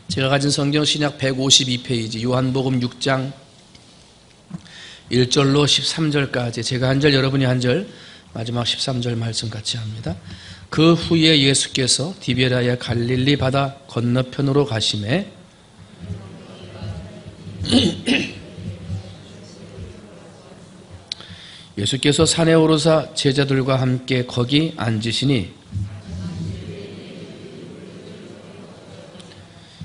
제가 가진 성경 신약 152페이지 요한복음 6장 1절로 13절까지 제가 한 절 여러분이 한 절 마지막 13절 말씀 같이 합니다. 그 후에 예수께서 디베랴의 갈릴리 바다 건너편으로 가시매 예수께서 산에 오르사 제자들과 함께 거기 앉으시니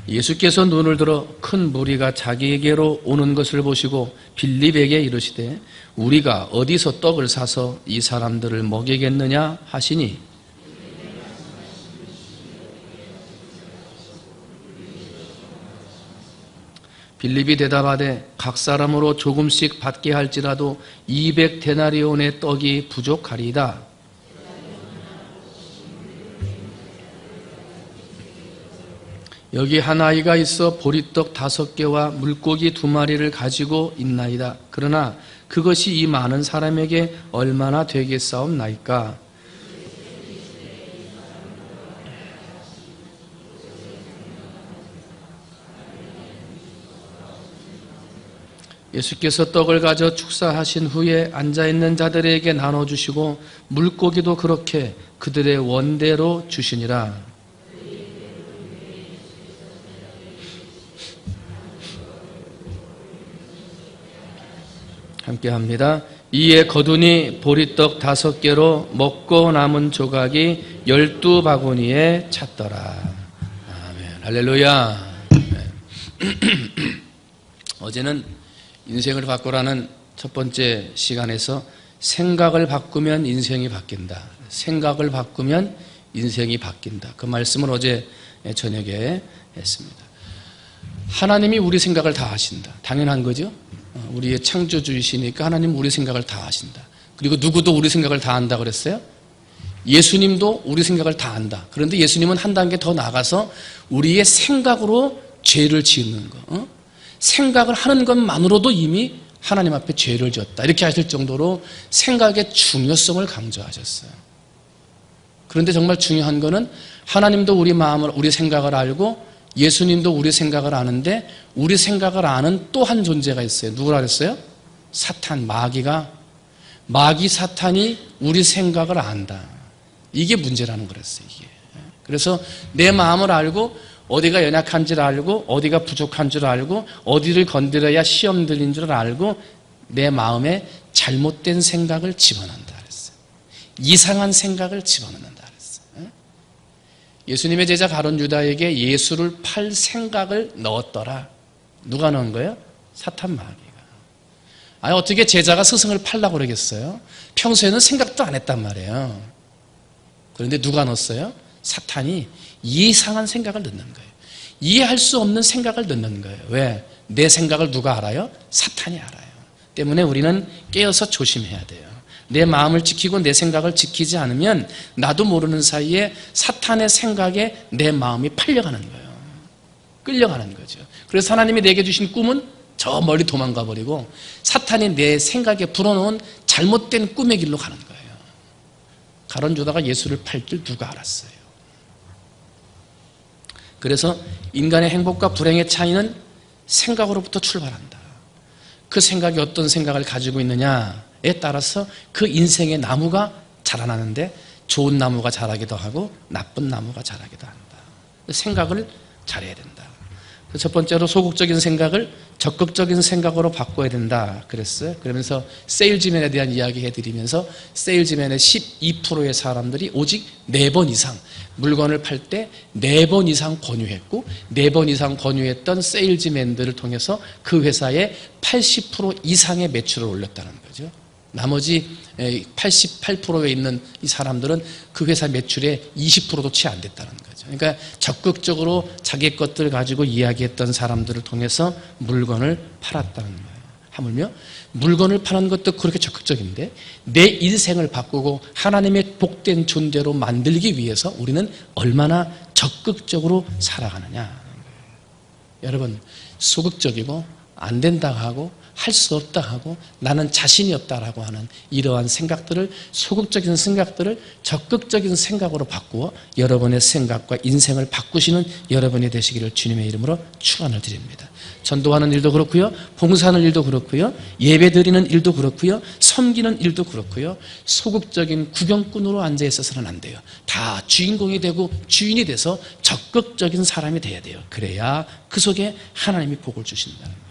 예수께서 눈을 들어 큰 무리가 자기에게로 오는 것을 보시고 빌립에게 이르시되 우리가 어디서 떡을 사서 이 사람들을 먹이겠느냐 하시니 빌립이 대답하되 각 사람으로 조금씩 받게 할지라도 200데나리온의 떡이 부족하리이다. 여기 한 아이가 있어 보리떡 5개와 물고기 2마리를 가지고 있나이다. 그러나 그것이 이 많은 사람에게 얼마나 되겠사옵나이까? 예수께서 떡을 가져 축사하신 후에 앉아있는 자들에게 나눠주시고 물고기도 그렇게 그들의 원대로 주시니라. 함께합니다. 이에 거두니 보리떡 5개로 먹고 남은 조각이 12바구니에 찼더라. 아멘. 할렐루야. 어제는 인생을 바꾸라는 첫 번째 시간에서 생각을 바꾸면 인생이 바뀐다. 생각을 바꾸면 인생이 바뀐다. 그 말씀을 어제 저녁에 했습니다. 하나님이 우리 생각을 다 아신다. 당연한 거죠. 우리의 창조주이시니까 하나님은 우리 생각을 다 아신다. 그리고 누구도 우리 생각을 다 안다 그랬어요? 예수님도 우리 생각을 다 안다. 그런데 예수님은 한 단계 더 나가서 우리의 생각으로 죄를 지은 거, 생각을 하는 것만으로도 이미 하나님 앞에 죄를 지었다. 이렇게 하실 정도로 생각의 중요성을 강조하셨어요. 그런데 정말 중요한 거는 하나님도 우리 마음을, 우리 생각을 알고 예수님도 우리 생각을 아는데 우리 생각을 아는 또 한 존재가 있어요. 누구라 그랬어요? 사탄, 마귀 사탄이 우리 생각을 안다. 이게 문제라는 거랬어요. 이게. 그래서 내 마음을 알고 어디가 연약한 줄 알고 어디가 부족한 줄 알고 어디를 건드려야 시험 들린 줄 알고 내 마음에 잘못된 생각을 집어넣는다 그랬어요. 이상한 생각을 집어넣는다 그랬어요. 예수님의 제자 가룟 유다에게 예수를 팔 생각을 넣었더라. 누가 넣은 거예요? 사탄 마귀가. 아니 어떻게 제자가 스승을 팔라고 그러겠어요? 평소에는 생각도 안 했단 말이에요. 그런데 누가 넣었어요? 사탄이 이상한 생각을 넣는 거예요. 이해할 수 없는 생각을 넣는 거예요. 왜? 내 생각을 누가 알아요? 사탄이 알아요. 때문에 우리는 깨어서 조심해야 돼요. 내 마음을 지키고 내 생각을 지키지 않으면 나도 모르는 사이에 사탄의 생각에 내 마음이 팔려가는 거예요. 끌려가는 거죠. 그래서 하나님이 내게 주신 꿈은 저 멀리 도망가 버리고 사탄이 내 생각에 불어넣은 잘못된 꿈의 길로 가는 거예요. 가룟 유다가 예수를 팔 줄 누가 알았어요. 그래서 인간의 행복과 불행의 차이는 생각으로부터 출발한다. 그 생각이 어떤 생각을 가지고 있느냐에 따라서 그 인생의 나무가 자라나는데 좋은 나무가 자라기도 하고 나쁜 나무가 자라기도 한다. 생각을 잘해야 된다. 첫 번째로 소극적인 생각을 적극적인 생각으로 바꿔야 된다 그랬어요. 그러면서 세일즈맨에 대한 이야기 해드리면서 세일즈맨의 12%의 사람들이 오직 4번 이상 물건을 팔 때 4번 이상 권유했고 4번 이상 권유했던 세일즈맨들을 통해서 그 회사의 80% 이상의 매출을 올렸다는 거죠. 나머지 88%에 있는 이 사람들은 그 회사 매출의 20%도 채 안 됐다는 거죠. 그러니까 적극적으로 자기 것들을 가지고 이야기했던 사람들을 통해서 물건을 팔았다는 거예요. 하물며 물건을 파는 것도 그렇게 적극적인데 내 인생을 바꾸고 하나님의 복된 존재로 만들기 위해서 우리는 얼마나 적극적으로 살아가느냐. 여러분, 소극적이고 안 된다고 하고 할 수 없다 하고 나는 자신이 없다라고 하는 이러한 생각들을, 소극적인 생각들을 적극적인 생각으로 바꾸어 여러분의 생각과 인생을 바꾸시는 여러분이 되시기를 주님의 이름으로 축원을 드립니다. 전도하는 일도 그렇고요, 봉사하는 일도 그렇고요, 예배드리는 일도 그렇고요, 섬기는 일도 그렇고요, 소극적인 구경꾼으로 앉아 있어서는 안 돼요. 다 주인공이 되고 주인이 돼서 적극적인 사람이 돼야 돼요. 그래야 그 속에 하나님이 복을 주신다는 거예요.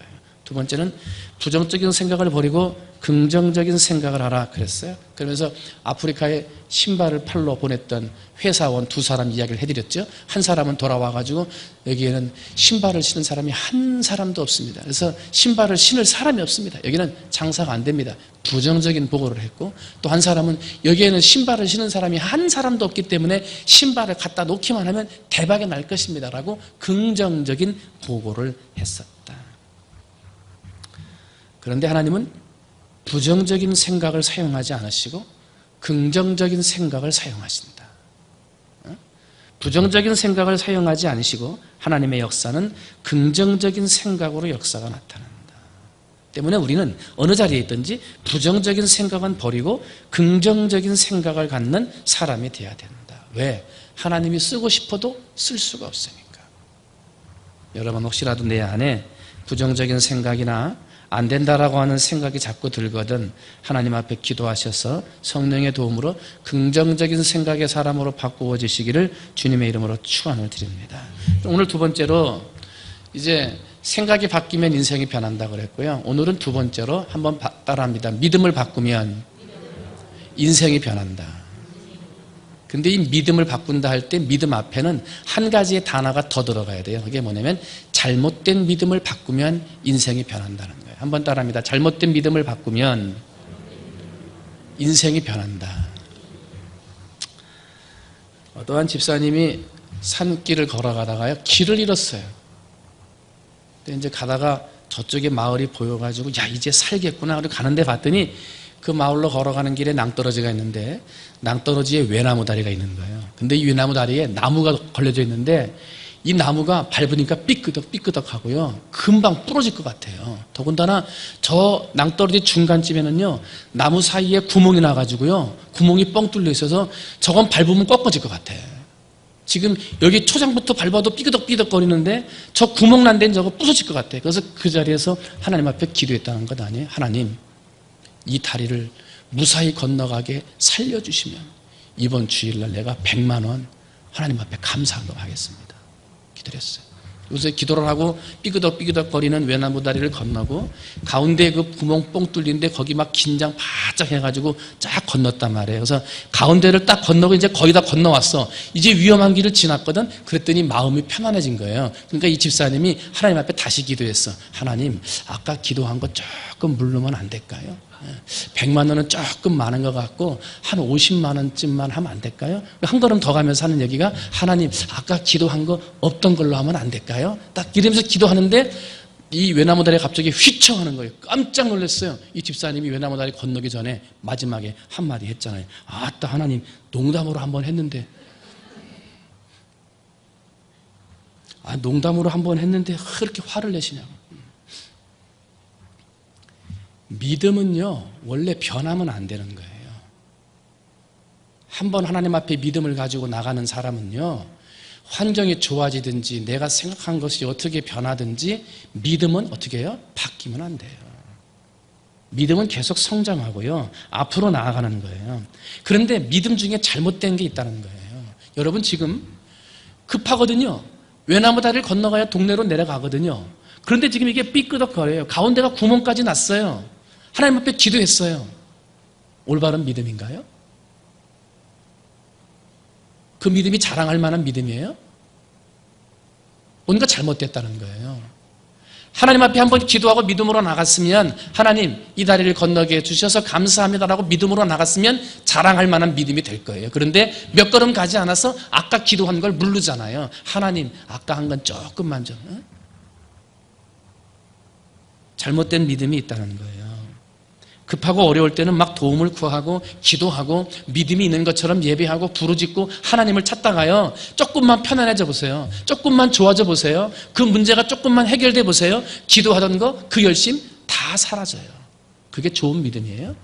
두 번째는 부정적인 생각을 버리고 긍정적인 생각을 하라 그랬어요. 그러면서 아프리카에 신발을 팔러 보냈던 회사원 두 사람 이야기를 해드렸죠. 한 사람은 돌아와가지고 여기에는 신발을 신는 사람이 한 사람도 없습니다. 그래서 신발을 신을 사람이 없습니다. 여기는 장사가 안 됩니다. 부정적인 보고를 했고, 또 한 사람은 여기에는 신발을 신는 사람이 한 사람도 없기 때문에 신발을 갖다 놓기만 하면 대박이 날 것입니다 라고 긍정적인 보고를 했었다. 그런데 하나님은 부정적인 생각을 사용하지 않으시고 긍정적인 생각을 사용하신다. 부정적인 생각을 사용하지 않으시고 하나님의 역사는 긍정적인 생각으로 역사가 나타난다. 때문에 우리는 어느 자리에 있든지 부정적인 생각은 버리고 긍정적인 생각을 갖는 사람이 되어야 된다. 왜? 하나님이 쓰고 싶어도 쓸 수가 없으니까. 여러분 혹시라도 내 안에 부정적인 생각이나 안 된다라고 하는 생각이 자꾸 들거든 하나님 앞에 기도하셔서 성령의 도움으로 긍정적인 생각의 사람으로 바꾸어 주시기를 주님의 이름으로 축원을 드립니다. 오늘 두 번째로 이제 생각이 바뀌면 인생이 변한다고 그랬고요. 오늘은 두 번째로 한번 따라합니다. 믿음을 바꾸면 인생이 변한다. 근데 이 믿음을 바꾼다 할 때 믿음 앞에는 한 가지의 단어가 더 들어가야 돼요. 그게 뭐냐면 잘못된 믿음을 바꾸면 인생이 변한다는 거예요. 한번 따라합니다. 잘못된 믿음을 바꾸면 인생이 변한다. 어떠한 집사님이 산길을 걸어가다가요, 길을 잃었어요. 근데 이제 가다가 저쪽에 마을이 보여가지고 야 이제 살겠구나 하고 가는데 봤더니 그 마을로 걸어가는 길에 낭떠러지가 있는데 낭떠러지에 외나무 다리가 있는 거예요. 근데 이 외나무 다리에 나무가 걸려져 있는데 이 나무가 밟으니까 삐끄덕 하고요, 금방 부러질 것 같아요. 더군다나 저 낭떠러지 중간쯤에는요 나무 사이에 구멍이 나가지고요, 구멍이 뻥 뚫려 있어서 저건 밟으면 꺾어질 것 같아. 지금 여기 초장부터 밟아도 삐그덕 거리는데 저 구멍 난 데는 저거 부서질 것 같아. 그래서 그 자리에서 하나님 앞에 기도했다는 것 아니에요. 하나님, 이 다리를 무사히 건너가게 살려주시면 이번 주일날 내가 100만 원 하나님 앞에 감사한금 하겠습니다. 기도를 했어요. 요새 기도를 하고 삐그덕 거리는 외나무 다리를 건너고 가운데 그 구멍 뻥 뚫린데 거기 막 긴장 바짝 해가지고 쫙 건넜단 말이에요. 그래서 가운데를 딱 건너고 이제 거의 다 건너왔어. 이제 위험한 길을 지났거든. 그랬더니 마음이 편안해진 거예요. 그러니까 이 집사님이 하나님 앞에 다시 기도했어. 하나님, 아까 기도한 거 조금 물르면 안 될까요? 100만 원은 조금 많은 것 같고 한 50만 원쯤만 하면 안 될까요? 한 걸음 더 가면서 하는 얘기가, 하나님 아까 기도한 거 없던 걸로 하면 안 될까요? 딱 이러면서 기도하는데 이 외나무 다리가 갑자기 휘청하는 거예요. 깜짝 놀랐어요. 이 집사님이 외나무 다리 건너기 전에 마지막에 한마디 했잖아요. 아따, 하나님 농담으로 한번 했는데, 농담으로 한번 했는데 그렇게 화를 내시냐고. 믿음은요 원래 변하면 안 되는 거예요. 한번 하나님 앞에 믿음을 가지고 나가는 사람은요, 환경이 좋아지든지 내가 생각한 것이 어떻게 변하든지 믿음은 어떻게 해요? 바뀌면 안 돼요. 믿음은 계속 성장하고요, 앞으로 나아가는 거예요. 그런데 믿음 중에 잘못된 게 있다는 거예요. 여러분 지금 급하거든요. 외나무 다리를 건너가야 동네로 내려가거든요. 그런데 지금 이게 삐끄덕거려요. 가운데가 구멍까지 났어요. 하나님 앞에 기도했어요. 올바른 믿음인가요? 그 믿음이 자랑할 만한 믿음이에요? 뭔가 잘못됐다는 거예요. 하나님 앞에 한번 기도하고 믿음으로 나갔으면, 하나님 이 다리를 건너게 해주셔서 감사합니다라고 믿음으로 나갔으면 자랑할 만한 믿음이 될 거예요. 그런데 몇 걸음 가지 않아서 아까 기도한 걸 물르잖아요. 하나님 아까 한 건 조금만 좀, 잘못된 믿음이 있다는 거예요. 급하고 어려울 때는 막 도움을 구하고 기도하고 믿음이 있는 것처럼 예배하고 부르짖고 하나님을 찾다가요, 조금만 편안해져 보세요. 조금만 좋아져 보세요. 그 문제가 조금만 해결돼 보세요. 기도하던 거, 그 열심 다 사라져요. 그게 좋은 믿음이에요?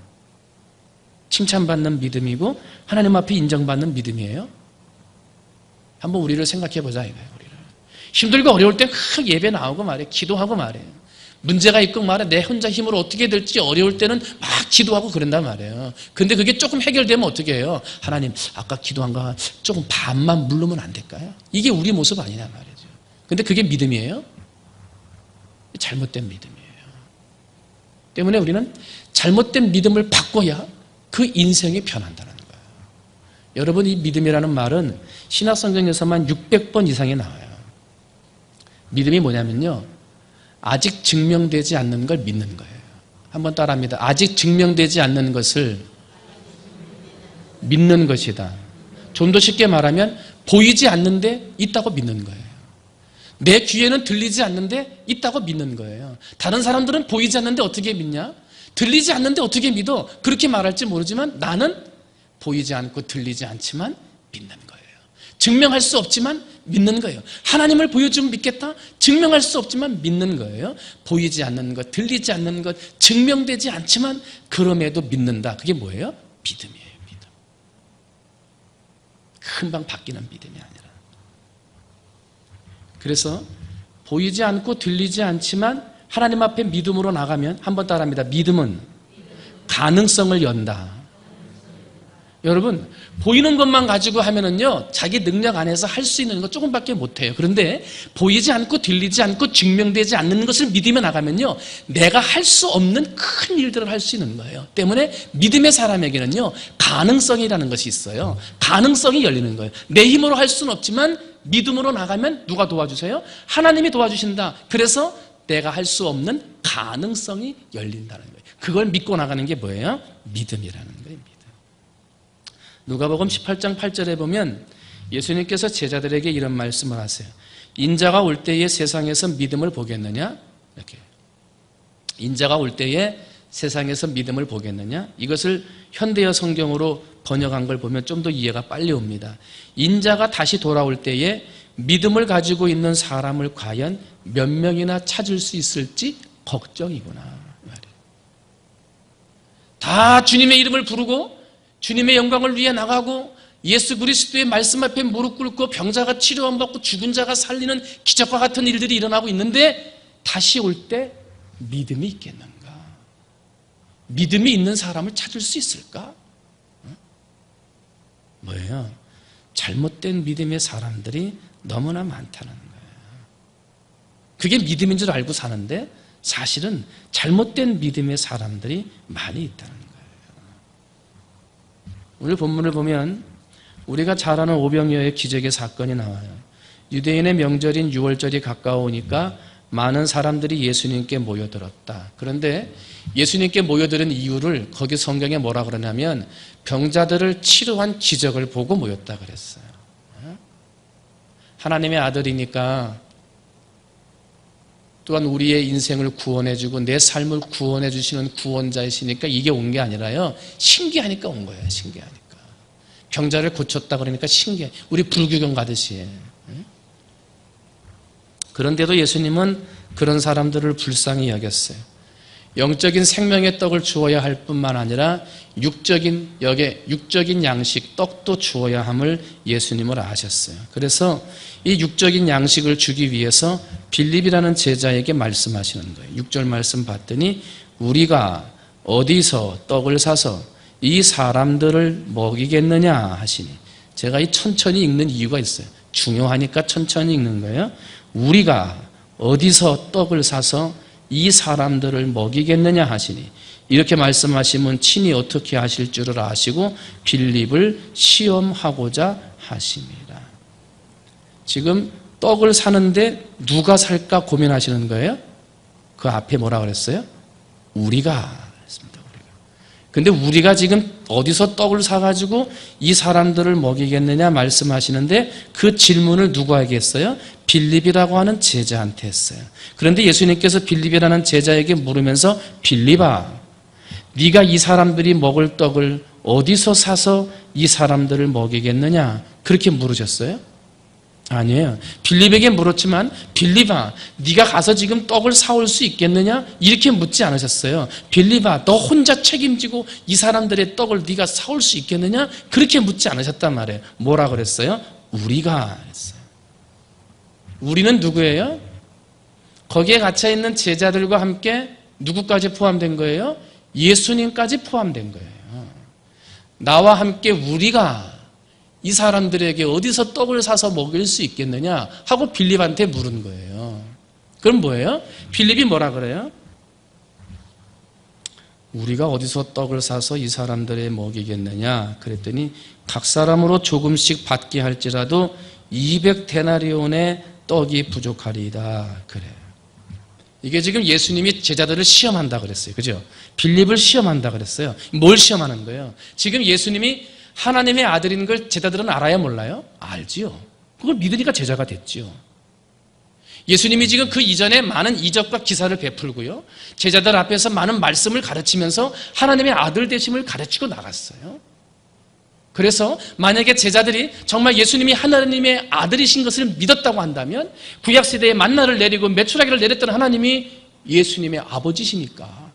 칭찬받는 믿음이고 하나님 앞에 인정받는 믿음이에요? 한번 우리를 생각해 보자 이거예요. 우리를. 힘들고 어려울 때 예배 나오고 말해, 기도하고 말해. 문제가 있고 말해, 내 혼자 힘으로 어떻게 될지 어려울 때는 막 기도하고 그런단 말이에요. 근데 그게 조금 해결되면 어떻게 해요? 하나님, 아까 기도한 거 조금 반만 물르면 안 될까요? 이게 우리 모습 아니냐 말이죠. 근데 그게 믿음이에요? 잘못된 믿음이에요. 때문에 우리는 잘못된 믿음을 바꿔야 그 인생이 변한다는 거예요. 여러분, 이 믿음이라는 말은 신약성경에서만 600번 이상이 나와요. 믿음이 뭐냐면요, 아직 증명되지 않는 걸 믿는 거예요. 한번 따라합니다. 아직 증명되지 않는 것을 믿는 것이다. 좀 더 쉽게 말하면 보이지 않는데 있다고 믿는 거예요. 내 귀에는 들리지 않는데 있다고 믿는 거예요. 다른 사람들은 보이지 않는데 어떻게 믿냐? 들리지 않는데 어떻게 믿어? 그렇게 말할지 모르지만 나는 보이지 않고 들리지 않지만 믿는 거예요. 증명할 수 없지만 믿는 거예요. 하나님을 보여주면 믿겠다? 증명할 수 없지만 믿는 거예요. 보이지 않는 것, 들리지 않는 것, 증명되지 않지만 그럼에도 믿는다. 그게 뭐예요? 믿음이에요. 믿음. 금방 바뀌는 믿음이 아니라. 그래서 보이지 않고 들리지 않지만 하나님 앞에 믿음으로 나가면, 한번 따라합니다. 믿음은 가능성을 연다. 여러분, 보이는 것만 가지고 하면은요, 자기 능력 안에서 할 수 있는 거 조금밖에 못해요. 그런데 보이지 않고 들리지 않고 증명되지 않는 것을 믿으며 나가면요, 내가 할 수 없는 큰 일들을 할 수 있는 거예요. 때문에 믿음의 사람에게는요, 가능성이라는 것이 있어요. 가능성이 열리는 거예요. 내 힘으로 할 수는 없지만 믿음으로 나가면 누가 도와주세요? 하나님이 도와주신다. 그래서 내가 할 수 없는 가능성이 열린다는 거예요. 그걸 믿고 나가는 게 뭐예요? 믿음이라는 거예요. 누가복음 18장 8절에 보면 예수님께서 제자들에게 이런 말씀을 하세요. 인자가 올 때에 세상에서 믿음을 보겠느냐? 이렇게. 인자가 올 때에 세상에서 믿음을 보겠느냐? 이것을 현대어 성경으로 번역한 걸 보면 좀 더 이해가 빨리 옵니다. 인자가 다시 돌아올 때에 믿음을 가지고 있는 사람을 과연 몇 명이나 찾을 수 있을지 걱정이구나. 다 주님의 이름을 부르고 주님의 영광을 위해 나가고 예수 그리스도의 말씀 앞에 무릎 꿇고 병자가 치료함 받고 죽은 자가 살리는 기적과 같은 일들이 일어나고 있는데 다시 올 때 믿음이 있겠는가? 믿음이 있는 사람을 찾을 수 있을까? 뭐예요? 잘못된 믿음의 사람들이 너무나 많다는 거예요. 그게 믿음인 줄 알고 사는데 사실은 잘못된 믿음의 사람들이 많이 있다는 거예요. 오늘 본문을 보면 우리가 잘 아는 오병이어의 기적의 사건이 나와요. 유대인의 명절인 유월절이 가까우니까 많은 사람들이 예수님께 모여들었다. 그런데 예수님께 모여드는 이유를 거기 성경에 뭐라 그러냐면 병자들을 치료한 기적을 보고 모였다 그랬어요. 하나님의 아들이니까 또한 우리의 인생을 구원해주고 내 삶을 구원해주시는 구원자이시니까 이게 온 게 아니라요, 신기하니까 온 거예요. 신기하니까. 병자를 고쳤다 그러니까 신기해. 우리 불구경 가듯이. 그런데도 예수님은 그런 사람들을 불쌍히 여겼어요. 영적인 생명의 떡을 주어야 할 뿐만 아니라 육적인 양식, 떡도 주어야 함을 예수님을 아셨어요. 그래서 이 육적인 양식을 주기 위해서 빌립이라는 제자에게 말씀하시는 거예요. 6절 말씀 봤더니 우리가 어디서 떡을 사서 이 사람들을 먹이겠느냐 하시니, 제가 이 천천히 읽는 이유가 있어요. 중요하니까 천천히 읽는 거예요. 우리가 어디서 떡을 사서 이 사람들을 먹이겠느냐 하시니, 이렇게 말씀하시면 친히 어떻게 하실 줄을 아시고 빌립을 시험하고자 하십니다. 지금 떡을 사는데 누가 살까 고민하시는 거예요? 그 앞에 뭐라 그랬어요? 우리가 했습니다. 근데 우리가 지금 어디서 떡을 사가지고 이 사람들을 먹이겠느냐 말씀하시는데 그 질문을 누구에게 했어요? 빌립이라고 하는 제자한테 했어요. 그런데 예수님께서 빌립이라는 제자에게 물으면서 빌립아, 네가 이 사람들이 먹을 떡을 어디서 사서 이 사람들을 먹이겠느냐? 그렇게 물으셨어요? 아니에요. 빌립에게 물었지만 빌립아, 네가 가서 지금 떡을 사올 수 있겠느냐? 이렇게 묻지 않으셨어요. 빌립아, 너 혼자 책임지고 이 사람들의 떡을 네가 사올 수 있겠느냐? 그렇게 묻지 않으셨단 말이에요. 뭐라 그랬어요? 우리가 했어요. 우리는 누구예요? 거기에 갇혀있는 제자들과 함께 누구까지 포함된 거예요? 예수님까지 포함된 거예요. 나와 함께 우리가 이 사람들에게 어디서 떡을 사서 먹일 수 있겠느냐 하고 빌립한테 물은 거예요. 그럼 뭐예요? 빌립이 뭐라 그래요? 우리가 어디서 떡을 사서 이 사람들에 먹이겠느냐 그랬더니 각 사람으로 조금씩 받게 할지라도 200데나리온의 떡이 부족하리이다 그래요. 이게 지금 예수님이 제자들을 시험한다 그랬어요. 그죠? 빌립을 시험한다 그랬어요. 뭘 시험하는 거예요? 지금 예수님이 하나님의 아들인 걸 제자들은 알아야 몰라요? 알지요. 그걸 믿으니까 제자가 됐지요. 예수님이 지금 그 이전에 많은 이적과 기사를 베풀고요. 제자들 앞에서 많은 말씀을 가르치면서 하나님의 아들 되심을 가르치고 나갔어요. 그래서 만약에 제자들이 정말 예수님이 하나님의 아들이신 것을 믿었다고 한다면 구약시대에 만나를 내리고 메추라기를 내렸던 하나님이 예수님의 아버지시니까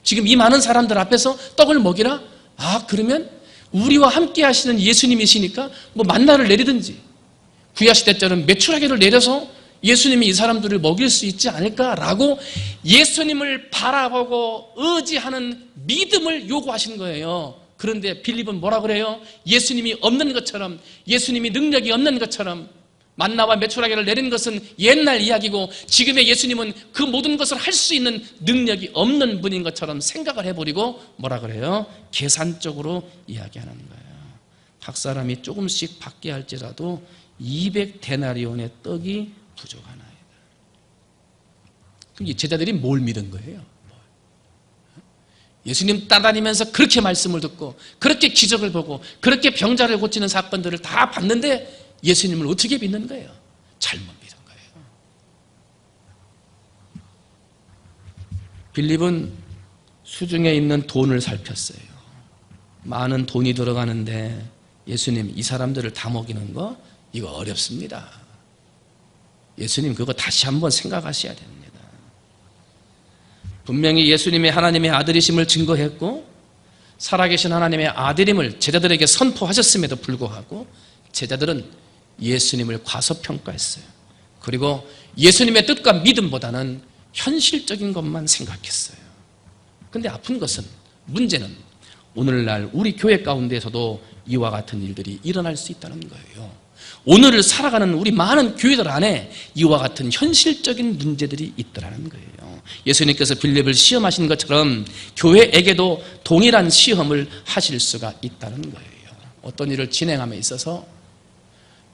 지금 이 많은 사람들 앞에서 떡을 먹이라? 아, 그러면 우리와 함께 하시는 예수님이시니까 뭐 만나를 내리든지 구약시대 때는 메추라기를 내려서 예수님이 이 사람들을 먹일 수 있지 않을까라고 예수님을 바라보고 의지하는 믿음을 요구하신 거예요. 그런데 빌립은 뭐라 그래요? 예수님이 없는 것처럼, 예수님이 능력이 없는 것처럼, 만나와 메추라기를 내린 것은 옛날 이야기고 지금의 예수님은 그 모든 것을 할 수 있는 능력이 없는 분인 것처럼 생각을 해버리고 뭐라 그래요? 계산적으로 이야기하는 거예요. 각 사람이 조금씩 받게 할지라도 200데나리온의 떡이 부족하나이다. 그럼 제자들이 뭘 믿은 거예요? 예수님 따라다니면서 그렇게 말씀을 듣고 그렇게 기적을 보고 그렇게 병자를 고치는 사건들을 다 봤는데 예수님을 어떻게 믿는 거예요? 잘못 믿은 거예요. 빌립은 수중에 있는 돈을 살폈어요. 많은 돈이 들어가는데 예수님 이 사람들을 다 먹이는 거 이거 어렵습니다. 예수님 그거 다시 한번 생각하셔야 됩니다. 분명히 예수님이 하나님의 아들이심을 증거했고 살아계신 하나님의 아들임을 제자들에게 선포하셨음에도 불구하고 제자들은 예수님을 과소평가했어요. 그리고 예수님의 뜻과 믿음보다는 현실적인 것만 생각했어요. 그런데 아픈 것은 문제는 오늘날 우리 교회 가운데서도 이와 같은 일들이 일어날 수 있다는 거예요. 오늘을 살아가는 우리 많은 교회들 안에 이와 같은 현실적인 문제들이 있더라는 거예요. 예수님께서 빌립을 시험하신 것처럼 교회에게도 동일한 시험을 하실 수가 있다는 거예요. 어떤 일을 진행함에 있어서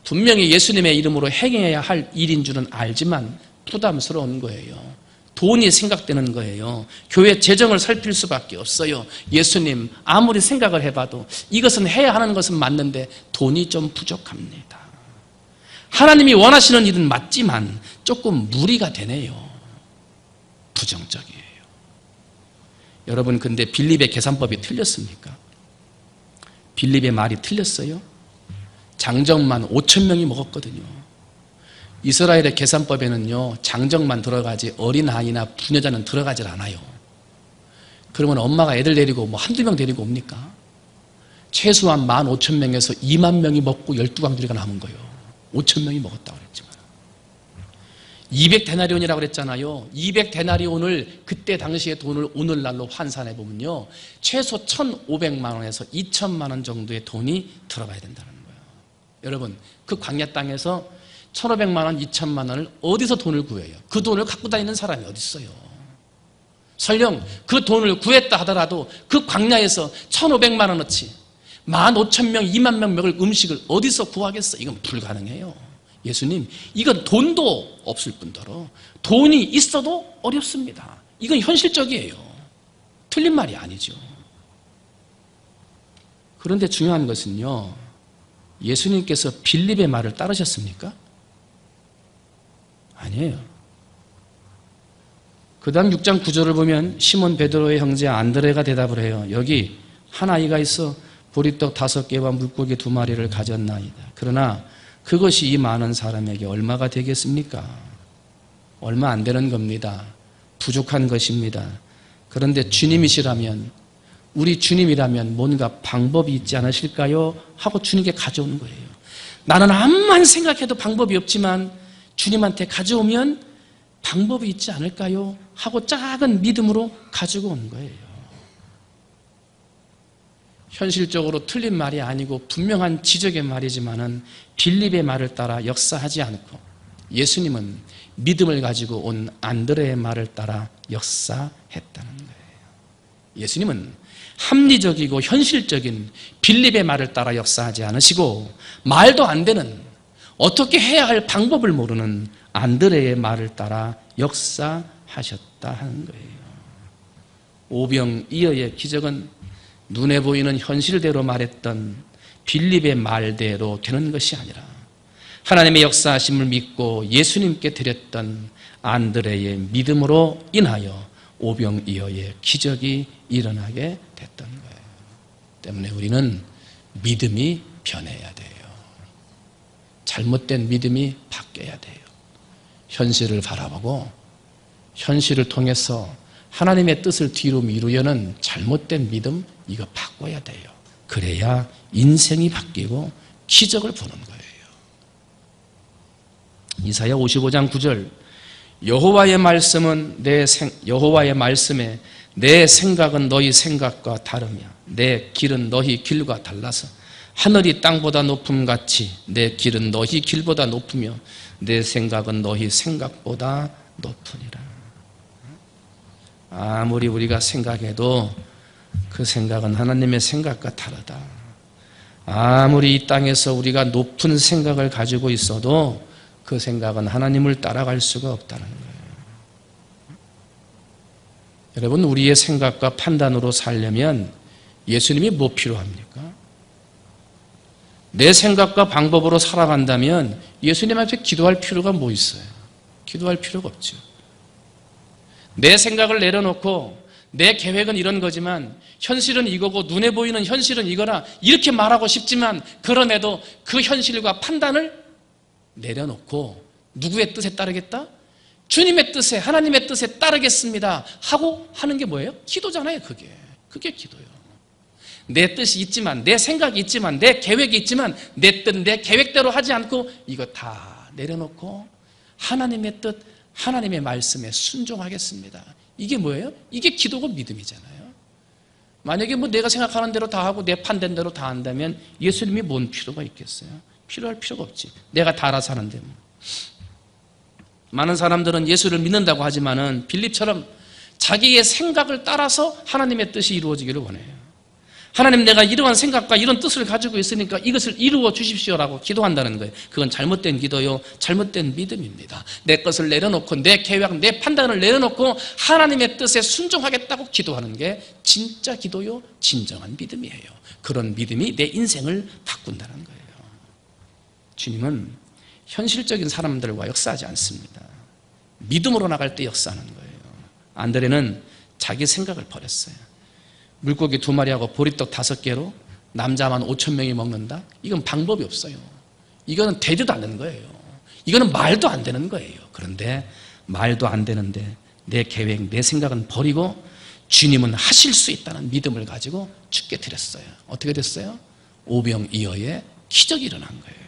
분명히 예수님의 이름으로 행해야 할 일인 줄은 알지만 부담스러운 거예요. 돈이 생각되는 거예요. 교회 재정을 살필 수밖에 없어요. 예수님 아무리 생각을 해봐도 이것은 해야 하는 것은 맞는데 돈이 좀 부족합니다. 하나님이 원하시는 일은 맞지만 조금 무리가 되네요. 부정적이에요. 여러분 근데 빌립의 계산법이 틀렸습니까? 빌립의 말이 틀렸어요? 장정만 5,000명이 먹었거든요. 이스라엘의 계산법에는요 장정만 들어가지 어린아이나 부녀자는 들어가질 않아요. 그러면 엄마가 애들 데리고 뭐 한두 명 데리고 옵니까? 최소한 15,000명에서 2만 명이 먹고 12광주리가 남은 거예요. 5,000명이 먹었다고 그랬지만 200데나리온이라고 그랬잖아요. 200데나리온을 그때 당시의 돈을 오늘날로 환산해 보면요 최소 1,500만 원에서 2,000만 원 정도의 돈이 들어가야 된다는 거예요. 여러분 그 광야 땅에서 1,500만 원, 2,000만 원을 어디서 돈을 구해요? 그 돈을 갖고 다니는 사람이 어디 있어요? 설령 그 돈을 구했다 하더라도 그 광야에서 1,500만 원어치 15,000명, 2만 명 먹을 음식을 어디서 구하겠어? 이건 불가능해요. 예수님, 이건 돈도 없을 뿐더러 돈이 있어도 어렵습니다. 이건 현실적이에요. 틀린 말이 아니죠. 그런데 중요한 것은요, 예수님께서 빌립의 말을 따르셨습니까? 아니에요. 그 다음 6장 9절을 보면 시몬 베드로의 형제 안드레가 대답을 해요. 여기 한 아이가 있어 보리떡 5개와 물고기 2마리를 가졌나이다. 그러나 그것이 이 많은 사람에게 얼마가 되겠습니까? 얼마 안 되는 겁니다. 부족한 것입니다. 그런데 주님이시라면, 우리 주님이라면 뭔가 방법이 있지 않으실까요? 하고 주님께 가져오는 거예요. 나는 암만 생각해도 방법이 없지만 주님한테 가져오면 방법이 있지 않을까요? 하고 작은 믿음으로 가지고 온 거예요. 현실적으로 틀린 말이 아니고 분명한 지적의 말이지만은 빌립의 말을 따라 역사하지 않고 예수님은 믿음을 가지고 온 안드레의 말을 따라 역사했다는 거예요. 예수님은 합리적이고 현실적인 빌립의 말을 따라 역사하지 않으시고 말도 안 되는, 어떻게 해야 할 방법을 모르는 안드레의 말을 따라 역사하셨다 하는 거예요. 오병이어의 기적은 눈에 보이는 현실대로 말했던 빌립의 말대로 되는 것이 아니라 하나님의 역사하심을 믿고 예수님께 드렸던 안드레의 믿음으로 인하여 오병이어의 기적이 일어나게 됐던 거예요. 때문에 우리는 믿음이 변해야 돼요. 잘못된 믿음이 바뀌어야 돼요. 현실을 바라보고 현실을 통해서 하나님의 뜻을 뒤로 미루려는 잘못된 믿음, 이거 바꿔야 돼요. 그래야 인생이 바뀌고 기적을 보는 거예요. 이사야 55장 9절, 여호와의 말씀에 내 생각은 너희 생각과 다르며 내 길은 너희 길과 달라서 하늘이 땅보다 높음같이 내 길은 너희 길보다 높으며 내 생각은 너희 생각보다 높으니라. 아무리 우리가 생각해도 그 생각은 하나님의 생각과 다르다. 아무리 이 땅에서 우리가 높은 생각을 가지고 있어도 그 생각은 하나님을 따라갈 수가 없다는 거예요. 여러분, 우리의 생각과 판단으로 살려면 예수님이 뭐 필요합니까? 내 생각과 방법으로 살아간다면 예수님 앞에 기도할 필요가 뭐 있어요? 기도할 필요가 없죠. 내 생각을 내려놓고 내 계획은 이런 거지만 현실은 이거고 눈에 보이는 현실은 이거라 이렇게 말하고 싶지만 그럼에도 그 현실과 판단을 내려놓고 누구의 뜻에 따르겠다? 주님의 뜻에, 하나님의 뜻에 따르겠습니다 하고 하는 게 뭐예요? 기도잖아요. 그게 기도예요. 내 뜻이 있지만, 내 생각이 있지만, 내 계획이 있지만 내 뜻, 내 계획대로 하지 않고 이거 다 내려놓고 하나님의 뜻, 하나님의 말씀에 순종하겠습니다. 이게 뭐예요? 이게 기도고 믿음이잖아요. 만약에 뭐 내가 생각하는 대로 다 하고 내 판단대로 다 한다면 예수님이 뭔 필요가 있겠어요? 필요할 필요가 없지. 내가 다 알아서 하는데 뭐. 많은 사람들은 예수를 믿는다고 하지만은 빌립처럼 자기의 생각을 따라서 하나님의 뜻이 이루어지기를 원해요. 하나님, 내가 이러한 생각과 이런 뜻을 가지고 있으니까 이것을 이루어 주십시오라고 기도한다는 거예요. 그건 잘못된 기도요, 잘못된 믿음입니다. 내 것을 내려놓고 내 계획, 내 판단을 내려놓고 하나님의 뜻에 순종하겠다고 기도하는 게 진짜 기도요, 진정한 믿음이에요. 그런 믿음이 내 인생을 바꾼다는 거예요. 주님은 현실적인 사람들과 역사하지 않습니다. 믿음으로 나갈 때 역사하는 거예요. 안드레는 자기 생각을 버렸어요. 물고기 2마리하고 보리떡 5개로 남자만 5,000명이 먹는다? 이건 방법이 없어요. 이거는 되지도 않는 거예요. 이거는 말도 안 되는 거예요. 그런데 말도 안 되는데 내 계획, 내 생각은 버리고 주님은 하실 수 있다는 믿음을 가지고 주께 드렸어요. 어떻게 됐어요? 오병이어의 기적이 일어난 거예요.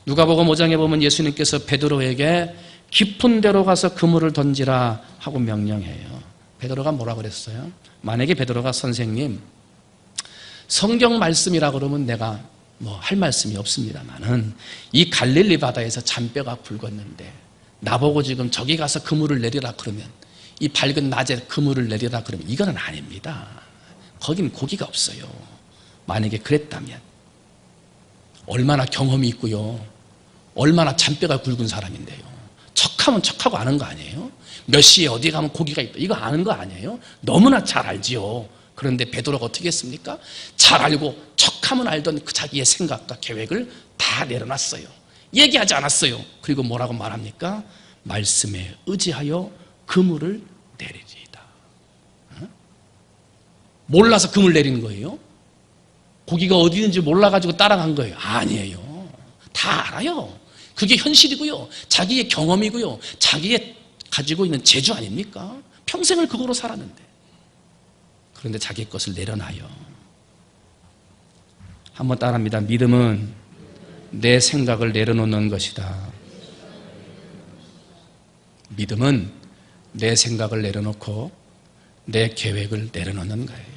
누가복음 5장에 보면 예수님께서 베드로에게 깊은 데로 가서 그물을 던지라 하고 명령해요. 베드로가 뭐라 그랬어요? 만약에 베드로가 선생님, 성경 말씀이라 그러면 내가 뭐 할 말씀이 없습니다만은 이 갈릴리 바다에서 잔뼈가 굵었는데 나보고 지금 저기 가서 그물을 내리라 그러면, 이 밝은 낮에 그물을 내리라 그러면 이거는 아닙니다. 거긴 고기가 없어요. 만약에 그랬다면 얼마나 경험이 있고요, 얼마나 잔뼈가 굵은 사람인데요. 척하면 척하고 아는 거 아니에요? 몇 시에 어디 가면 고기가 있다, 이거 아는 거 아니에요? 너무나 잘 알지요. 그런데 베드로가 어떻게 했습니까? 잘 알고 척하면 알던 그 자기의 생각과 계획을 다 내려놨어요. 얘기하지 않았어요. 그리고 뭐라고 말합니까? 말씀에 의지하여 그물을 내리리이다. 몰라서 그물 내리는 거예요? 고기가 어디 있는지 몰라가지고 따라간 거예요? 아니에요. 다 알아요. 그게 현실이고요. 자기의 경험이고요. 자기의 가지고 있는 재주 아닙니까? 평생을 그거로 살았는데. 그런데 자기 것을 내려놔요. 한번 따라합니다. 믿음은 내 생각을 내려놓는 것이다. 믿음은 내 생각을 내려놓고 내 계획을 내려놓는 거예요.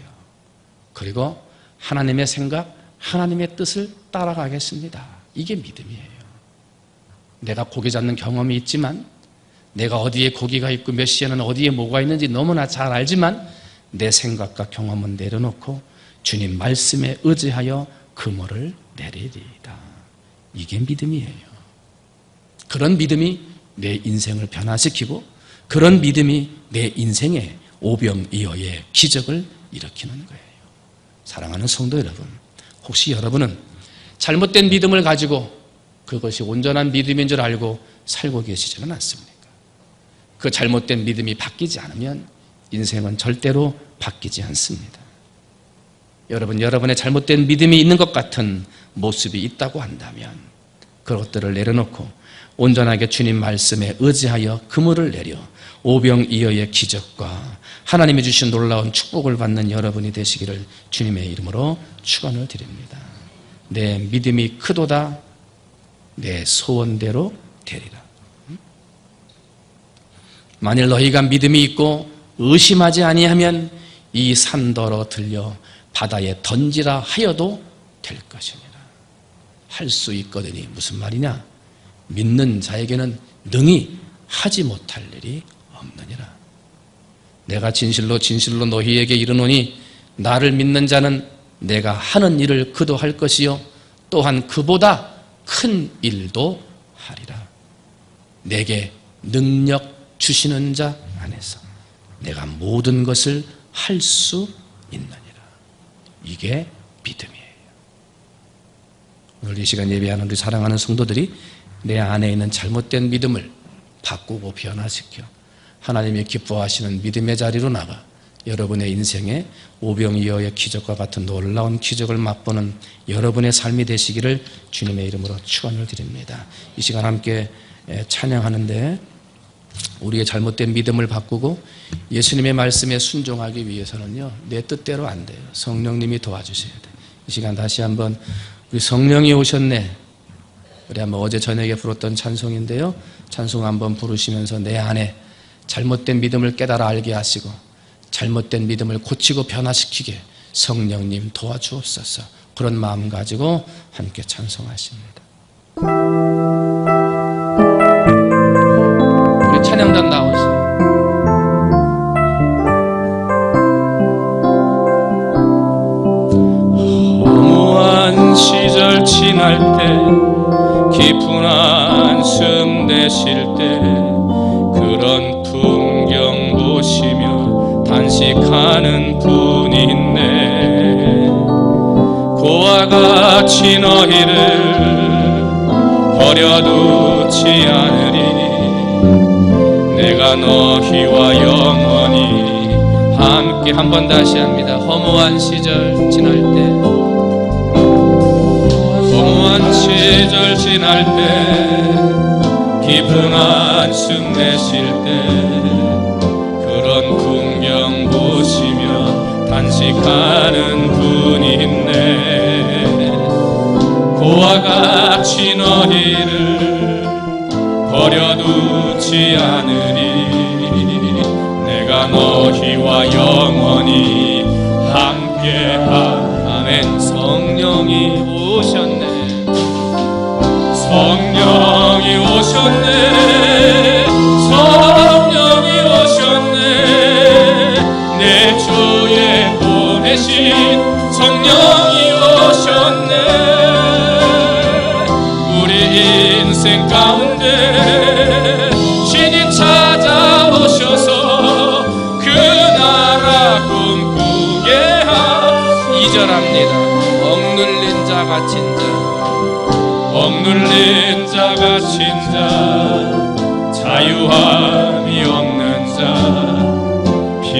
그리고 하나님의 생각, 하나님의 뜻을 따라가겠습니다. 이게 믿음이에요. 내가 고기 잡는 경험이 있지만, 내가 어디에 고기가 있고 몇 시에는 어디에 뭐가 있는지 너무나 잘 알지만, 내 생각과 경험은 내려놓고 주님 말씀에 의지하여 그물을 내리리이다. 이게 믿음이에요. 그런 믿음이 내 인생을 변화시키고, 그런 믿음이 내 인생에 오병이어의 기적을 일으키는 거예요. 사랑하는 성도 여러분, 혹시 여러분은 잘못된 믿음을 가지고 그것이 온전한 믿음인 줄 알고 살고 계시지는 않습니까? 그 잘못된 믿음이 바뀌지 않으면 인생은 절대로 바뀌지 않습니다. 여러분, 여러분의 잘못된 믿음이 있는 것 같은 모습이 있다고 한다면 그것들을 내려놓고 온전하게 주님 말씀에 의지하여 그물을 내려 오병이어의 기적과 하나님이 주신 놀라운 축복을 받는 여러분이 되시기를 주님의 이름으로 축원을 드립니다. 내 믿음이 크도다 내 소원대로 되리라. 만일 너희가 믿음이 있고 의심하지 아니하면 이 산더러 들려 바다에 던지라 하여도 될 것이니라. 할 수 있거든요. 무슨 말이냐? 믿는 자에게는 능히 하지 못할 일이 없느니라. 내가 진실로 진실로 너희에게 이르노니 나를 믿는 자는 내가 하는 일을 그도 할 것이요 또한 그보다 큰 일도 하리라. 내게 능력 주시는 자 안에서 내가 모든 것을 할 수 있느니라. 이게 믿음이에요. 오늘 이 시간 예배하는 우리 사랑하는 성도들이 내 안에 있는 잘못된 믿음을 바꾸고 변화시켜 하나님이 기뻐하시는 믿음의 자리로 나가 여러분의 인생에 오병이어의 기적과 같은 놀라운 기적을 맛보는 여러분의 삶이 되시기를 주님의 이름으로 축원을 드립니다. 이 시간 함께 찬양하는데 우리의 잘못된 믿음을 바꾸고 예수님의 말씀에 순종하기 위해서는요, 내 뜻대로 안 돼요. 성령님이 도와주셔야 돼요. 이 시간 다시 한번 우리 성령이 오셨네, 우리 한번 어제 저녁에 부르던 찬송인데요, 찬송 한번 부르시면서 내 안에 잘못된 믿음을 깨달아 알게 하시고 잘못된 믿음을 고치고 변화시키게 성령님 도와주옵소서. 그런 마음 가지고 함께 찬송하십니다. 우리 찬양단 나오세요. 허무한 시절 지날 때 깊은 한숨 내쉴 때 그런 풍경 보시며 단식하는 분이 있네. 그와 같이 너희를 버려두지 않으리. 내가 너희와 영원히 함께. 한 번 다시 합니다. 허무한 시절 지날 때, 허무한 시절 지날 때 깊은 한숨 내쉴 때 그런 풍경 보시며 단식하는 분이 있네. 그와 같이 너희를 버려두지 않으리. 내가 너희와 영원히 함께하리. 아멘. 성령이 오셨네. 성령이 오셨네. 성령이 오셨네. 내 주에 보내신 성령이 오셨네. 우리 인생 가운데 신이 찾아오셔서 그 나라 꿈꾸게 하. 2절합니다. 억눌린 자 갇힌 자, 억눌린 자 갇힌 자, 자유함이 없는 자,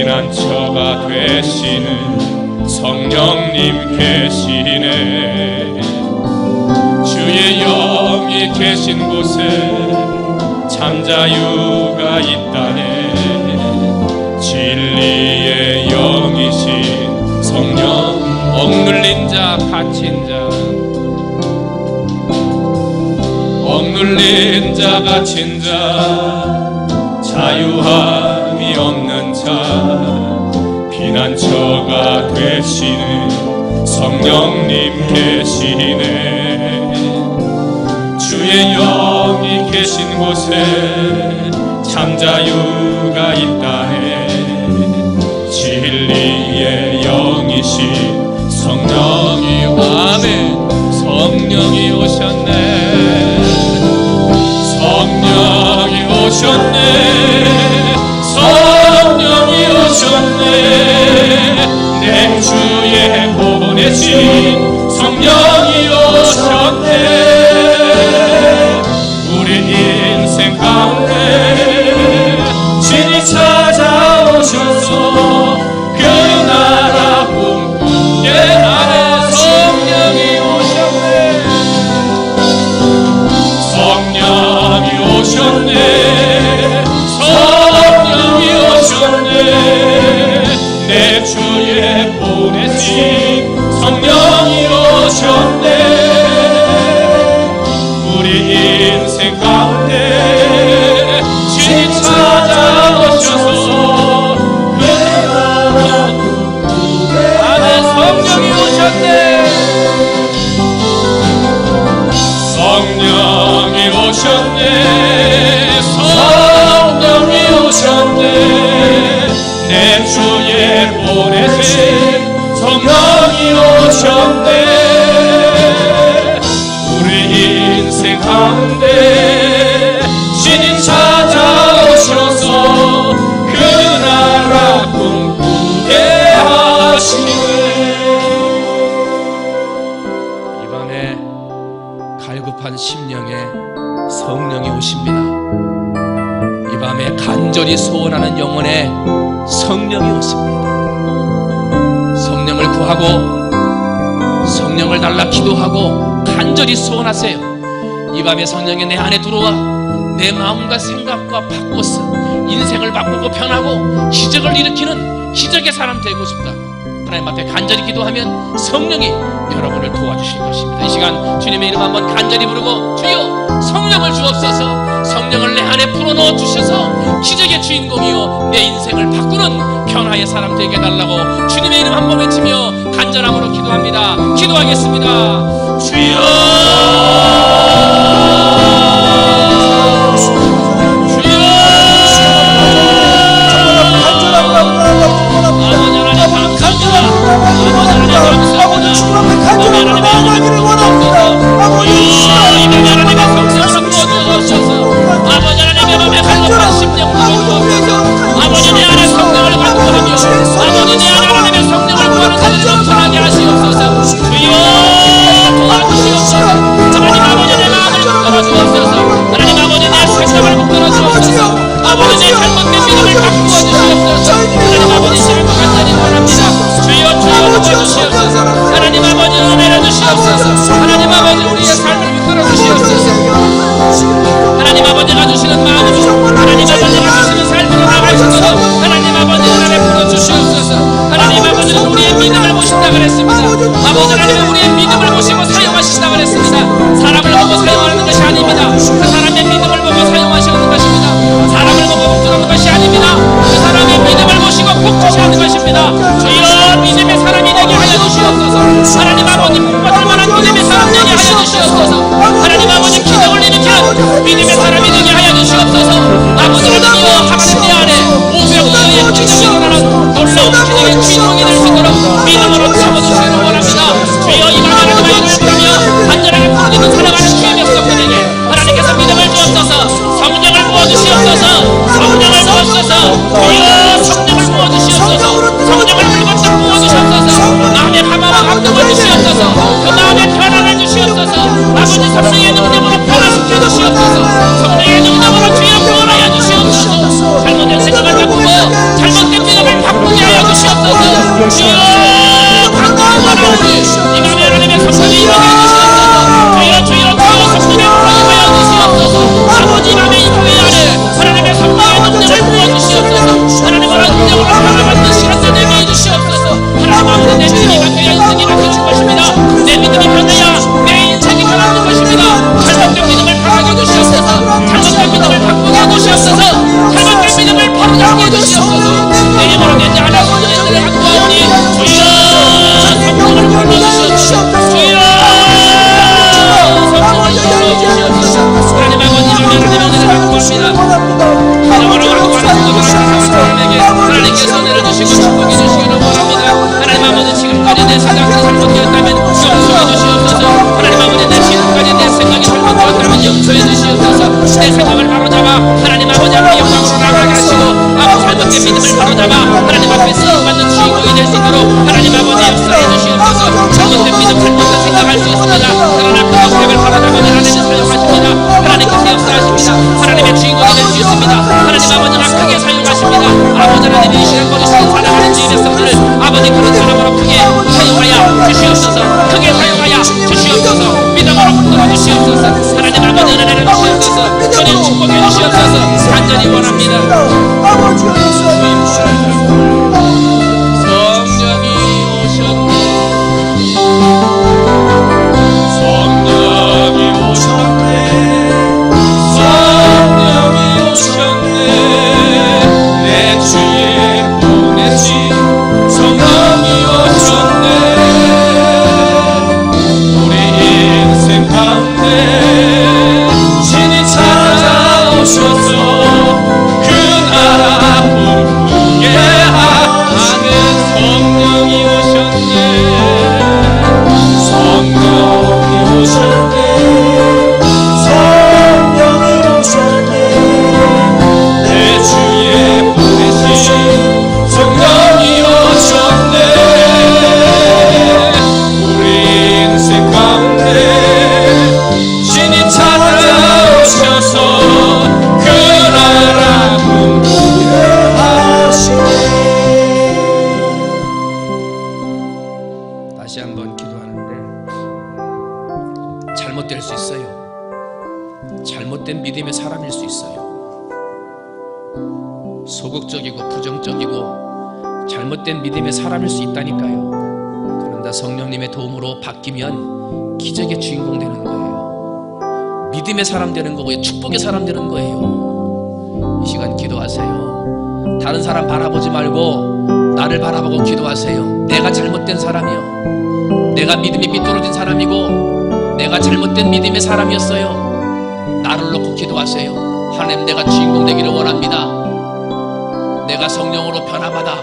피난처가 되시는 성령님 계시네. 주의 영이 계신 곳에 참 자유가 있다네. 진리의 영이신 성령, 억눌린 자, 갇힌 자, 억눌린 자, 갇힌 자, 자유함이 없는 자, 피난처가 되시는 성령님 계시네. 주의 영이 계신 곳에 참 자유가 있다네. 진리의 영이신 성령이, 아멘, 성령이 오셨네. 성령이 오셨네. 성령이 오셨네. 내 주에 보내신 성령이 오셨네. 우리 인생 가운데 진이 찾아오셔서 그 나라 꿈꾸게 하네. 성령이 오셨네. 성령이 오셨네. 성령이 오셨네. 내 주에 보내신 성령이 오셨네. 우리 인생 가운데 주님 찾아오셔서 그 나라 꿈꾸게 하네. 성령이 오셨네. 성령이 오셨네. 성령이 오셨네. 내 주에 보내신 성령이 오셨네. 우리 인생 가운데 신이 찾아오셔서 그 나라 꿈꾸게 하시네. 이 밤에 갈급한 심령에 성령이 오십니다. 이 밤에 간절히 소원하는 영혼에 성령이 오십니다. 성령을 구하고 성령을 달라 기도하고 간절히 소원하세요. 이 밤에 성령이 내 안에 들어와 내 마음과 생각과 바꿔서 인생을 바꾸고 변하고 기적을 일으키는 기적의 사람 되고 싶다. 하나님 앞에 간절히 기도하면 성령이 여러분을 도와주실 것입니다. 이 시간 주님의 이름 한번 간절히 부르고, 주여 성령을 주옵소서. 성령을 내 안에 불어넣어 주셔서 기적의 주인공이요 내 인생을 바꾸는 변화의 사람 되게 해달라고 주님의 이름 한번 외치며 간절함으로 기도합니다. 기도하겠습니다. 주여, 아버지 주님 앞에 간절함으로 나아가기를 원합니다. 아버지 아버지 하나님의 맘에 갈급한 심령 부어주옵소서. 아버지 내 안에 성령을 바꾸어주며 아버지 내 안에 하나님의 성령을 구하는 자들을 전하게 하시옵소서. 주여 도와주시옵소서. 하나님 생각을 바로잡아 하나님 아버지 앞에 영광으로 나아가게 하시고 아버지 잘못된 믿음을 바로잡아 하나님 앞에 쓰임받는 주인공이 될 수 있도록 하나님 아버지 역사해 주시옵소서. 잘못된 믿음 잘못된 생각할 수 있습니다. 그러나 그 모습을 바로잡아 하나님이 사용하십니다. 하나님께서 역사하십니다. 하나님의 주인공이 될 수 있습니다. 하나님 아버지가 크게 사용하십니다. 아버지 하나님이 이 시간 거주시는 사랑하는 주의 백성들을 아버지 그런 사람으로 크게 사용하여 주시옵소서. 크게 사용하여 주시옵소서. 믿음으로 붙들어 주시옵소서. 하나님 아버지 은혜를 주시옵소서. 주님 축복해 주시옵소서. 간절히 원합니다. 아버지가 성령이 오셨네. 성령이 오셨네. 성령이 오셨네. 내 주에 보내신 성령이 오셨네. 우리 인생 가운데 신이 찾아오셔서 그 나라 부르게 하는 성령이 오셨네. 성령이 오셨네. 성령이 오셨네. 내 주에 보내신 성령이 오셨네. 우리 인생 가운데 신이 찾아오셔서 그 나라 부르게 하시네. 다시 한번 기도하는데 잘못될 수 있어요. 잘못된 믿음의 사람일 수 있어요. 소극적이고 부정적이고 잘못된 믿음의 사람일 수 있다니까요. 그런데 성령님의 도움으로 바뀌면 기적의 주인공 되는 거예요. 믿음의 사람 되는 거고요. 축복의 사람 되는 거예요. 이 시간 기도하세요. 다른 사람 바라보지 말고 나를 바라보고 기도하세요. 내가 잘못된 사람이요, 내가 믿음이 삐뚤어진 사람이고 내가 잘못된 믿음의 사람이었어요. 나를 놓고 기도하세요. 하나님, 내가 주인공 되기를 원합니다. 내가 성령으로 변화받아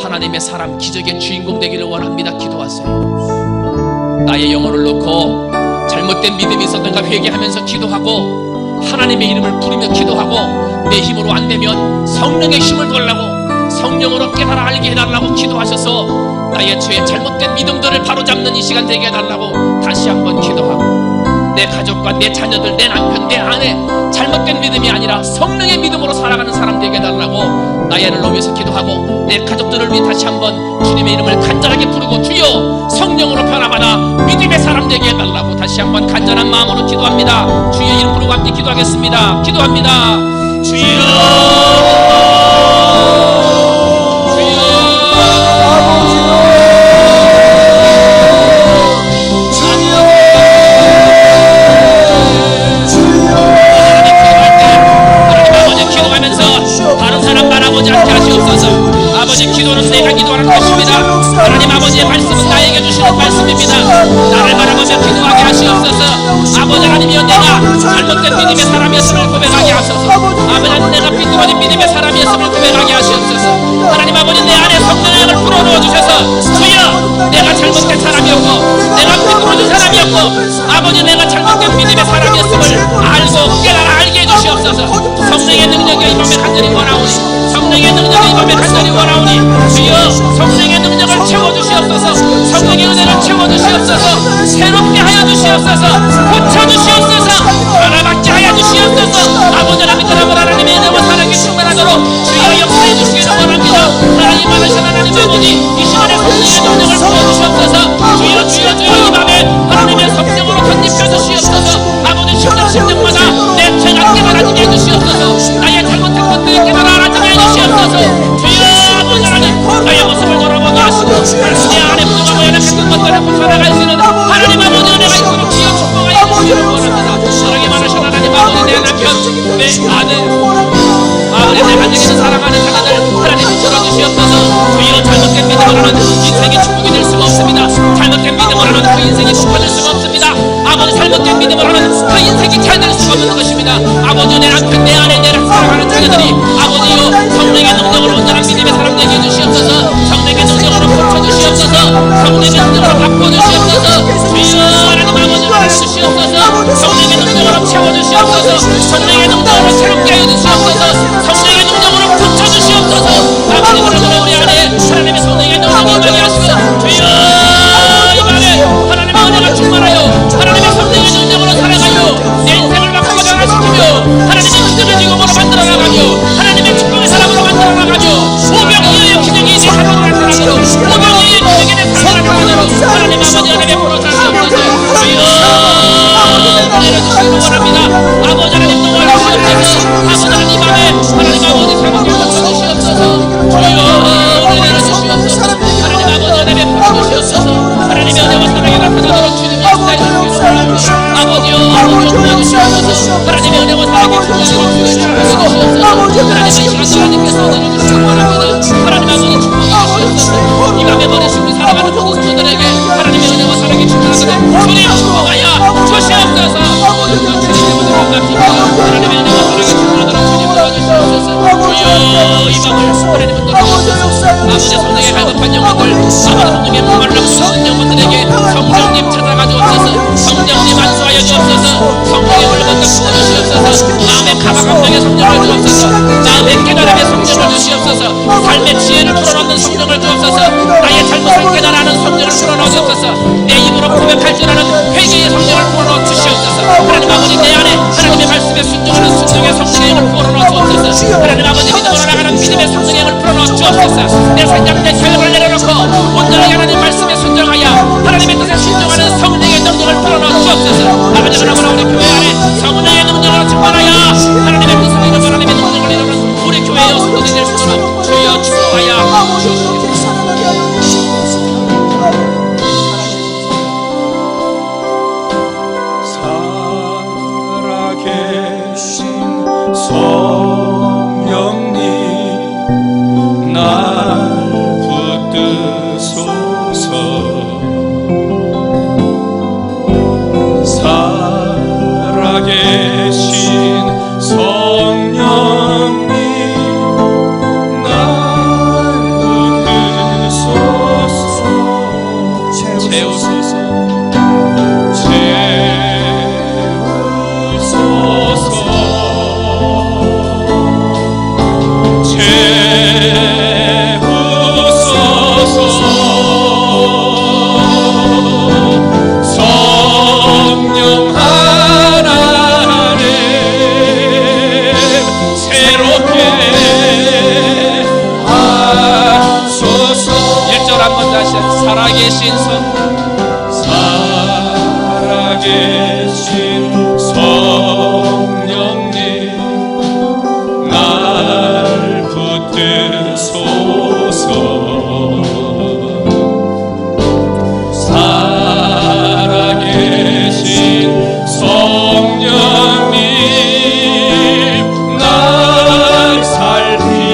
하나님의 사람, 기적의 주인공 되기를 원합니다. 기도하세요. 나의 영혼을 놓고 잘못된 믿음이 있었던가 회개하면서 기도하고 하나님의 이름을 부르며 기도하고 내 힘으로 안 되면 성령의 힘을 달라고, 성령으로 깨달아 알게 해달라고 기도하셔서 나의 죄의 잘못된 믿음들을 바로잡는 이 시간 되게 해달라고 다시 한번 기도하고, 내 가족과 내 자녀들, 내 남편, 내 아내 잘못된 믿음이 아니라 성령의 믿음으로 살아가는 사람 되게 해달라고 나의 애를 놓으면서 기도하고, 내 가족들을 위해 다시 한번 주님의 이름을 간절하게 부르고 주여 성령으로 변화받아 믿음의 사람 되게 해달라고 다시 한번 간절한 마음으로 기도합니다. 주의 이름 부르고 함께 기도하겠습니다. 기도합니다. 주여 다른 사람 바라보지 않게 하시옵소서. 아버지, 기도는 내가 기도하는 것입니다. 하나님 아버지의 말씀은 나에게 주시는 말씀입니다. 나를 바라보며 기도하게 하시옵소서. 아버지 하나님이여, 내가 잘못된 믿음의 사람이었음을 고백하게 하소서. 아버지 하나님, 내가 삐뚤어진 믿음의 사람이었음을 고백하게 하시옵소서. 하나님 아버지, 내 안에 성령의 영을 불어넣어 주셔서 주여, 내가 잘못된 사람이었고 내가 삐뚤어진 사람이었고 아버지, 내가 잘못된 믿음의 사람이었음을 알고 깨달아 알게 해주시옵소서. 성령의 능력이 이 밤에 간절히 원하오니, 성령의 능력이 이 밤에 간절히 원하오니 주여 성령의 능력을 채워주시옵소서. 성령의 은혜를 채워주시옵소서. 새롭게 하여 주시옵소서. 고쳐주시옵소서. 변화받게 하여 주시옵소서. 아버지 하나님, 하나님의 은혜와 사랑에 충만하도록 주여 역사해 주시기를 원합니다. 하나님 많으신 하나님 아버지, 이 시간에 성령의 능력을 부어주시옵소서. 주여 주여 주여, 이 밤에 하나님의 성령으로 건립해 주시옵소서. 아버지, 심령마다 내 죄가 깨달아지게 해주시옵소서. 나의 잘못된 것들이 깨달아지게 해주시옵소서. 주여 아버지 하나님, 나의 모습을 돌아보게 하시고 내 안에 부족하고 연약한 것들을 고쳐나갈 수 있는 하나님 아버지 은혜가 있도록 주여 축복하여 주시기를 원합니다. 사랑이 많으신 하나님 아버지, 내 남편, 내 아들, 아버지, 내 가정에서 사랑하는 자녀들 하나님 들어주시옵소서. 주여 잘못된 믿음으로는 인생이 축복이 될 수가 없습니다. 잘못된 믿음으로는 그 인생이 축복될 수가 없습니다. 아버지, 잘못된 믿음으로는 그 인생이 잘 될 수가 없는 것입니다. 아버지, 내 남편, 내 아내, 내 사랑하는 자녀들이 아버지요 성령의 능력으로 온전한 믿음의 사람 되게 해주시옵소서. 성령의 능력으로 고쳐주시옵소서. 성령의 능력으로 바꿔주시옵소서. 주여 하나님 아버지, 주시옵소서. 성령의 능력으로 채워주시옵소서. 성령의 능력으로 주옵소서. 삶의 지혜를 풀어놓는 성령을 주옵소서. 나의 잘못을 깨달아는 성령을 풀어놓으 주옵소서. 내 입으로 고백할 줄 아는 회개의 성령을 풀어놓 주시옵소서. 하나님 아버지, 내 안에 하나님의 말씀에 순종하는 순종의 성령의 힘을 풀어놓 주옵소서. 하나님 아버지, 믿음으로 나가는 믿음의 성령의 힘을 풀어놓 주옵소서. 내 생각, 내 계획을 내려놓고 온전하게 하나님 말씀에 순종하여 하나님의 뜻에 순종하는 성령의 능력을 풀어놓 주옵소서. 아버지, 그러므로 우리 교회 안에 성령의 능력으로 충만하여 하나님의 뜻을 이루고 하나님의 능력을 이루는 우리 교회의 성도들이 될 수 있도록 주여 축복하여 주옵소서. 살아계신 성령님 날 붙드소서. 살아계신 성령님 날 붙드소서. 채우소서. 살아계신 성령님 날 붙드소서. 살아계신 성령님 날 살피소서.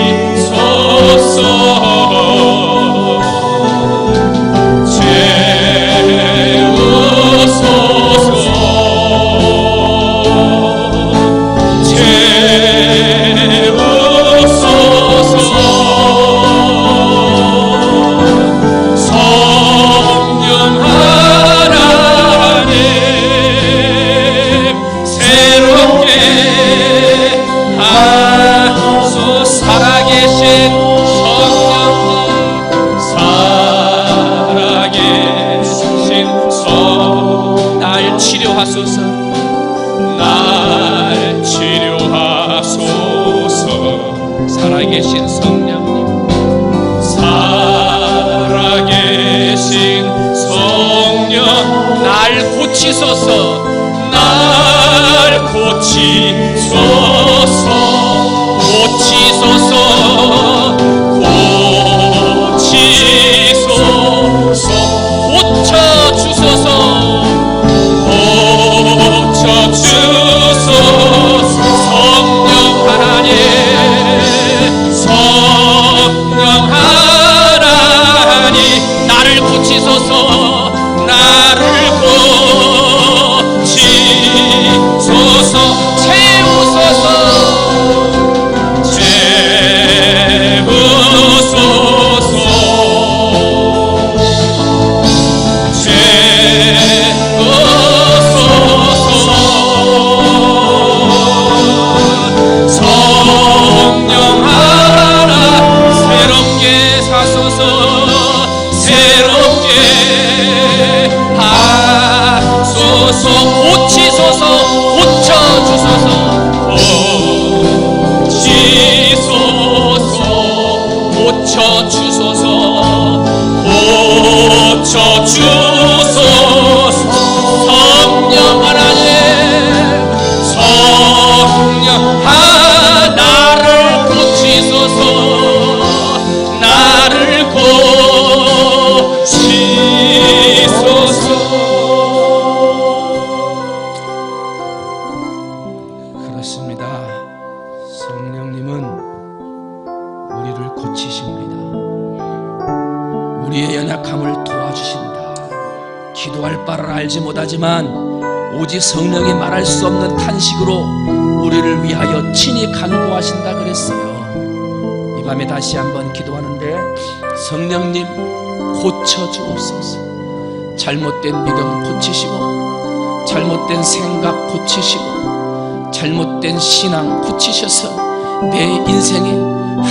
날 치료하소서. 살아계신 성령님, 살아계신 성령 날 고치소서. 날 고치소서. 고치소서. 고치소서. 고쳐주소서. 고쳐주소서. 성령 하나님, 성령 하나님 나를 고치소서. 나를 고치소서. 채우소서. 고쳐주소서. 성령 하나님, 성령 나를 고치소서. 나를 고치소서. 그렇습니다. 성령님은 우리를 고치십니다. 우리의 연약함을 도와주신다. 기도할 바를 알지 못하지만 오직 성령이 말할 수 없는 탄식으로 우리를 위하여 친히 간구하신다 그랬어요. 이 밤에 다시 한번 기도하는데, 성령님 고쳐주옵소서. 잘못된 믿음 고치시고, 잘못된 생각 고치시고, 잘못된 신앙 고치셔서 내 인생에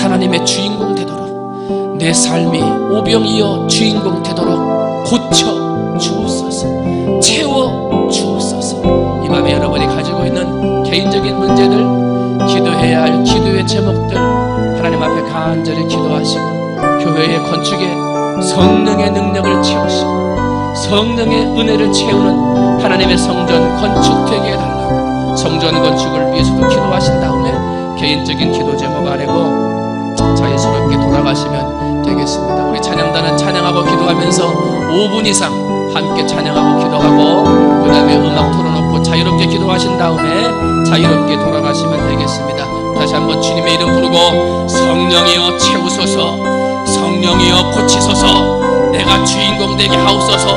하나님의 주인공 되도록, 내 삶이 오병이어 주인공 되도록 고쳐 주옵소서, 채워 주옵소서. 이 밤에 여러분이 가지고 있는 개인적인 문제들, 기도해야 할 기도의 제목들 하나님 앞에 간절히 기도하시고, 교회의 건축에 성령의 능력을 채우시고 성령의 은혜를 채우는 하나님의 성전 건축되게 해달라고 성전 건축을 위해서도 기도하신 다음에 개인적인 기도 제목 아래고 자유스럽게 돌아가시면 되겠습니다. 우리 찬양단은 찬양하고 기도하면서 5분 이상 함께 찬양하고 기도하고 그 다음에 음악 틀어놓고 자유롭게 기도하신 다음에 자유롭게 돌아가시면 되겠습니다. 다시 한번 주님의 이름 부르고, 성령이여 채우소서, 성령이여 고치소서, 내가 주인공 되게 하옵소서,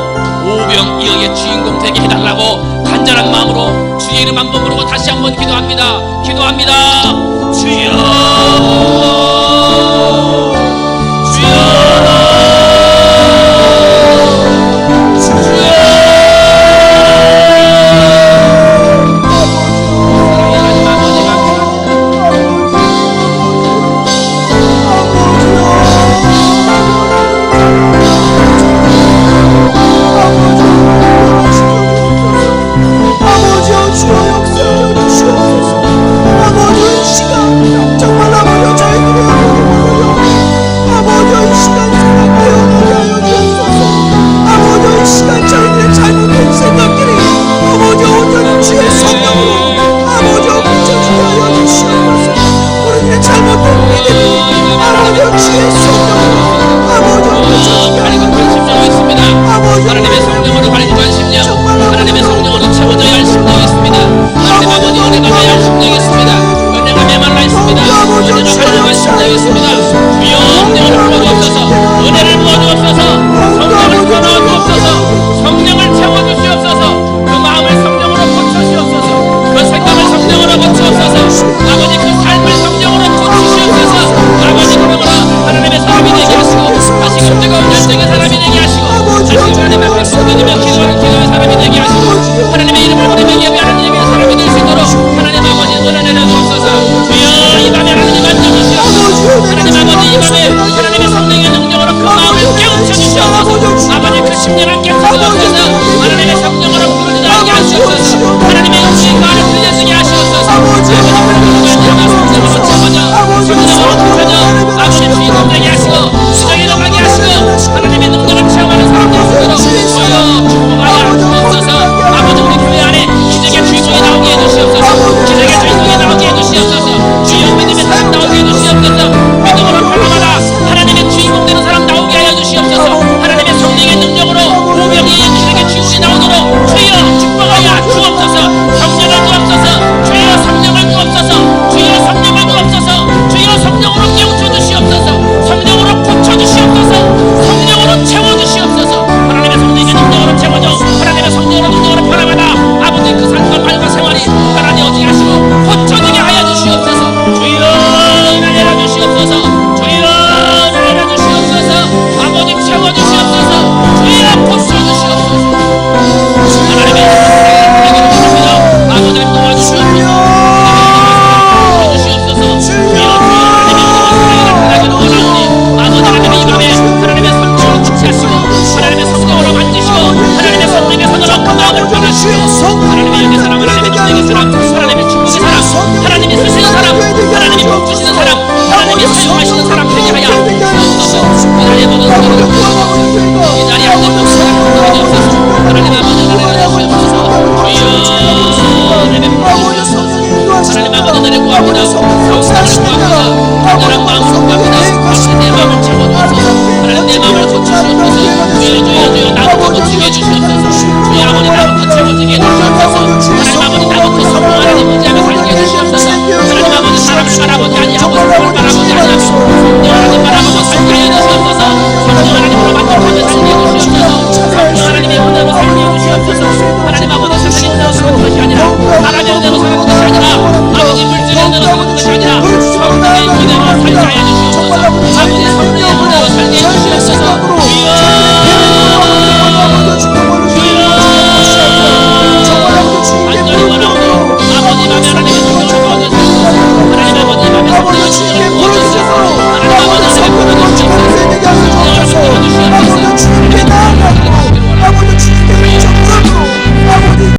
오병이어의 주인공 되게 해달라고 간절한 마음으로 주의 이름 한번 부르고 다시 한번 기도합니다. 기도합니다. 주여, 주여, 하나님 아버지